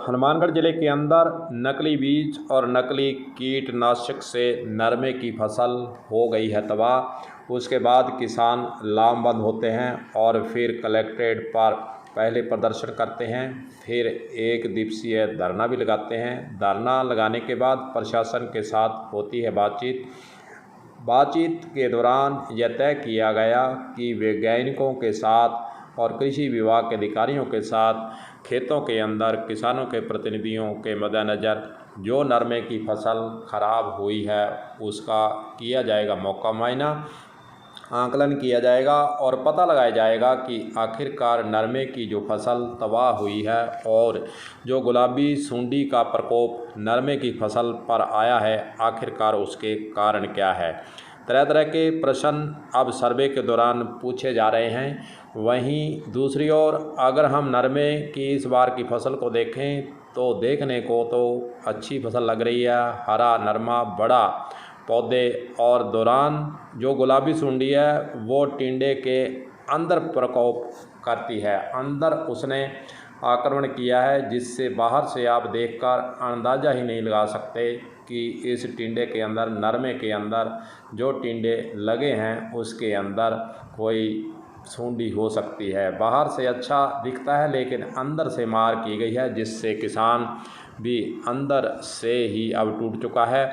हनुमानगढ़ ज़िले के अंदर नकली बीज और नकली कीटनाशक से नरमे की फसल हो गई है तबाह। उसके बाद किसान लामबंद होते हैं और फिर कलेक्ट्रेट पर पहले प्रदर्शन करते हैं, फिर एक दिवसीय धरना भी लगाते हैं। धरना लगाने के बाद प्रशासन के साथ होती है बातचीत के दौरान यह तय किया गया कि वैज्ञानिकों के साथ और कृषि विभाग के अधिकारियों के साथ खेतों के अंदर किसानों के प्रतिनिधियों के मद्देनज़र जो नरमे की फसल खराब हुई है उसका किया जाएगा मौका मुआयना, आकलन किया जाएगा और पता लगाया जाएगा कि आखिरकार नरमे की जो फसल तबाह हुई है और जो गुलाबी सुंडी का प्रकोप नरमे की फसल पर आया है आखिरकार उसके कारण क्या है। तरह तरह के प्रश्न अब सर्वे के दौरान पूछे जा रहे हैं। वहीं दूसरी ओर अगर हम नरमे की इस बार की फसल को देखें तो देखने को तो अच्छी फसल लग रही है, हरा नरमा बड़ा पौधे, और दौरान जो गुलाबी सुंडी है वो टिंडे के अंदर प्रकोप करती है, अंदर उसने आक्रमण किया है, जिससे बाहर से आप देखकर अंदाज़ा ही नहीं लगा सकते कि इस टिंडे के अंदर, नरमे के अंदर जो टिंडे लगे हैं उसके अंदर कोई सुंडी हो सकती है। बाहर से अच्छा दिखता है लेकिन अंदर से मार की गई है, जिससे किसान भी अंदर से ही अब टूट चुका है।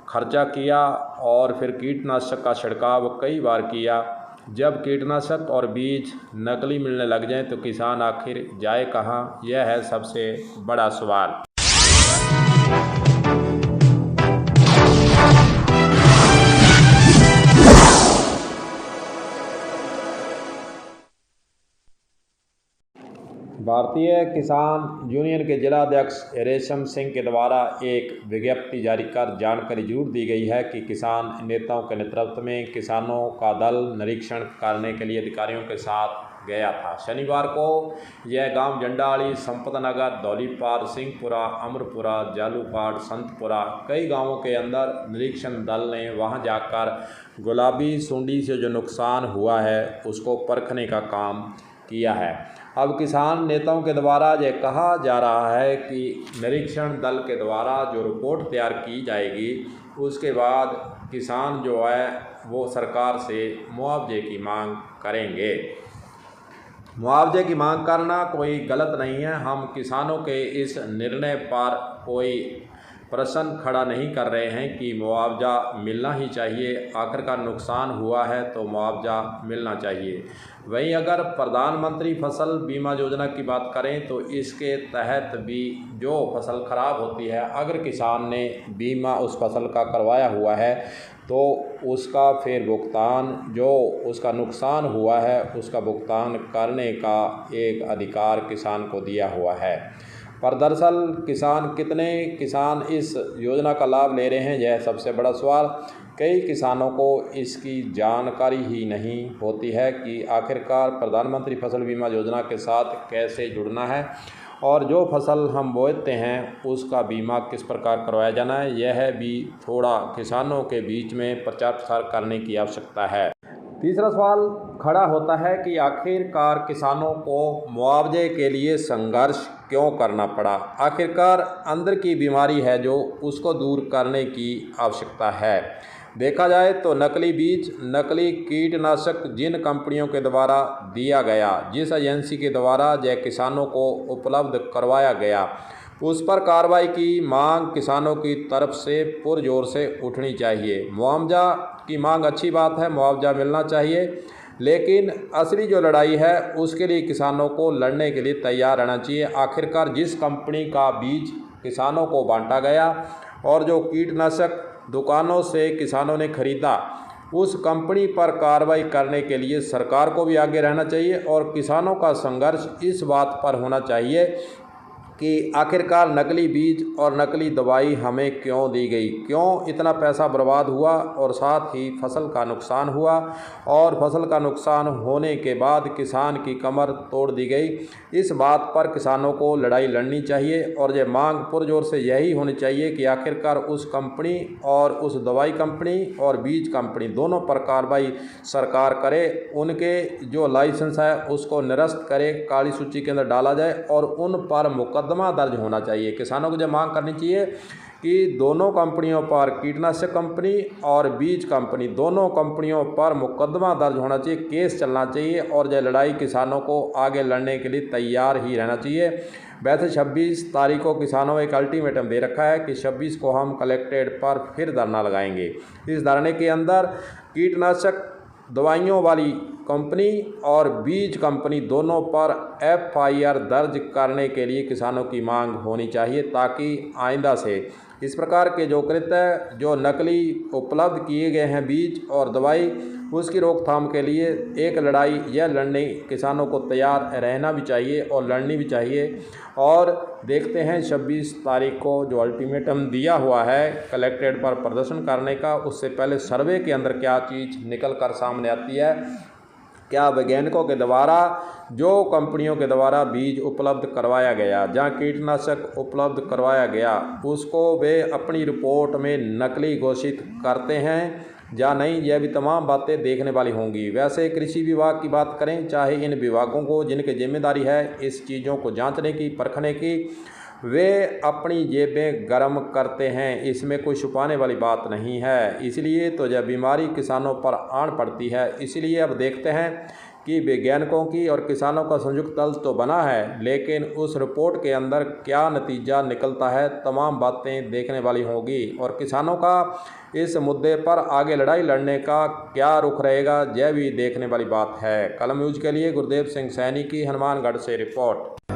खर्चा किया और फिर कीटनाशक का छिड़काव कई बार किया। जब कीटनाशक और बीज नकली मिलने लग जाएं तो किसान आखिर जाए कहाँ, यह है सबसे बड़ा सवाल। भारतीय किसान यूनियन के जिला अध्यक्ष रेशम सिंह के द्वारा एक विज्ञप्ति जारी कर जानकारी जरूर दी गई है कि किसान नेताओं के नेतृत्व में किसानों का दल निरीक्षण करने के लिए अधिकारियों के साथ गया था। शनिवार को यह गांव जंडाली, संपतनगर, दौलीपार, सिंहपुरा, अमरपुरा, जालूपाड़, संतपुरा, कई गांवों के अंदर निरीक्षण दल ने वहां जाकर गुलाबी सुंडी से जो नुकसान हुआ है उसको परखने का काम किया है। अब किसान नेताओं के द्वारा यह कहा जा रहा है कि निरीक्षण दल के द्वारा जो रिपोर्ट तैयार की जाएगी उसके बाद किसान जो है वो सरकार से मुआवजे की मांग करेंगे। मुआवजे की मांग करना कोई गलत नहीं है। हम किसानों के इस निर्णय पर कोई प्रश्न खड़ा नहीं कर रहे हैं कि मुआवजा मिलना ही चाहिए, आखिरकार नुकसान हुआ है तो मुआवजा मिलना चाहिए। वहीं अगर प्रधानमंत्री फसल बीमा योजना की बात करें तो इसके तहत भी जो फसल खराब होती है, अगर किसान ने बीमा उस फसल का करवाया हुआ है तो उसका फिर भुगतान, जो उसका नुकसान हुआ है उसका भुगतान करने का एक अधिकार किसान को दिया हुआ है। पर दरअसल कितने किसान इस योजना का लाभ ले रहे हैं, यह सबसे बड़ा सवाल। कई किसानों को इसकी जानकारी ही नहीं होती है कि आखिरकार प्रधानमंत्री फसल बीमा योजना के साथ कैसे जुड़ना है और जो फसल हम बोते हैं उसका बीमा किस प्रकार करवाया जाना है, यह भी थोड़ा किसानों के बीच में प्रचार प्रसार करने की आवश्यकता है। तीसरा सवाल खड़ा होता है कि आखिरकार किसानों को मुआवजे के लिए संघर्ष क्यों करना पड़ा। आखिरकार अंदर की बीमारी है जो उसको दूर करने की आवश्यकता है। देखा जाए तो नकली बीज, नकली कीटनाशक जिन कंपनियों के द्वारा दिया गया, जिस एजेंसी के द्वारा यह किसानों को उपलब्ध करवाया गया, उस पर कार्रवाई की मांग किसानों की तरफ से पुरजोर से उठनी चाहिए। मुआवजा की मांग अच्छी बात है, मुआवजा मिलना चाहिए, लेकिन असली जो लड़ाई है उसके लिए किसानों को लड़ने के लिए तैयार रहना चाहिए। आखिरकार जिस कंपनी का बीज किसानों को बांटा गया और जो कीटनाशक दुकानों से किसानों ने खरीदा, उस कंपनी पर कार्रवाई करने के लिए सरकार को भी आगे रहना चाहिए और किसानों का संघर्ष इस बात पर होना चाहिए कि आखिरकार नकली बीज और नकली दवाई हमें क्यों दी गई, क्यों इतना पैसा बर्बाद हुआ और साथ ही फसल का नुकसान हुआ, और फसल का नुकसान होने के बाद किसान की कमर तोड़ दी गई। इस बात पर किसानों को लड़ाई लड़नी चाहिए और ये मांग पुरजोर से यही होनी चाहिए कि आखिरकार उस कंपनी और उस दवाई कंपनी और बीज कंपनी दोनों पर कार्रवाई सरकार करे, उनके जो लाइसेंस है उसको निरस्त करे, काली सूची के अंदर डाला जाए और उन पर मुकदमा मुकदमा दर्ज होना चाहिए। किसानों को जब मांग करनी चाहिए कि दोनों कंपनियों पर, कीटनाशक कंपनी और बीज कंपनी, दोनों कंपनियों पर मुकदमा दर्ज होना चाहिए, केस चलना चाहिए और यह लड़ाई किसानों को आगे लड़ने के लिए तैयार ही रहना चाहिए। वैसे 26 तारीख को किसानों ने एक अल्टीमेटम दे रखा है कि 26 को हम कलेक्ट्रेट पर फिर धरना लगाएंगे। इस धरने के अंदर कीटनाशक दवाइयों वाली कंपनी और बीज कंपनी दोनों पर FIR दर्ज करने के लिए किसानों की मांग होनी चाहिए, ताकि आइंदा से इस प्रकार के जो कृत्य, जो नकली उपलब्ध किए गए हैं बीज और दवाई, उसकी रोकथाम के लिए एक लड़ाई यह लड़ने किसानों को तैयार रहना भी चाहिए और लड़नी भी चाहिए। और देखते हैं 26 तारीख को जो अल्टीमेटम दिया हुआ है कलेक्ट्रेट पर प्रदर्शन करने का, उससे पहले सर्वे के अंदर क्या चीज़ निकल कर सामने आती है। क्या वैज्ञानिकों के द्वारा, जो कंपनियों के द्वारा बीज उपलब्ध करवाया गया, जहां कीटनाशक उपलब्ध करवाया गया, उसको वे अपनी रिपोर्ट में नकली घोषित करते हैं या नहीं, यह भी तमाम बातें देखने वाली होंगी। वैसे कृषि विभाग की बात करें, चाहे इन विभागों को जिनकी जिम्मेदारी है इस चीज़ों को जांचने की, परखने की, वे अपनी जेबें गर्म करते हैं, इसमें कोई छुपाने वाली बात नहीं है। इसलिए तो यह बीमारी किसानों पर आन पड़ती है। इसलिए अब देखते हैं कि वैज्ञानिकों की और किसानों का संयुक्त दल तो बना है, लेकिन उस रिपोर्ट के अंदर क्या नतीजा निकलता है, तमाम बातें देखने वाली होगी। और किसानों का इस मुद्दे पर आगे लड़ाई लड़ने का क्या रुख रहेगा, यह भी देखने वाली बात है। कलम न्यूज़ के लिए गुरदेव सिंह सैनी की हनुमानगढ़ से रिपोर्ट।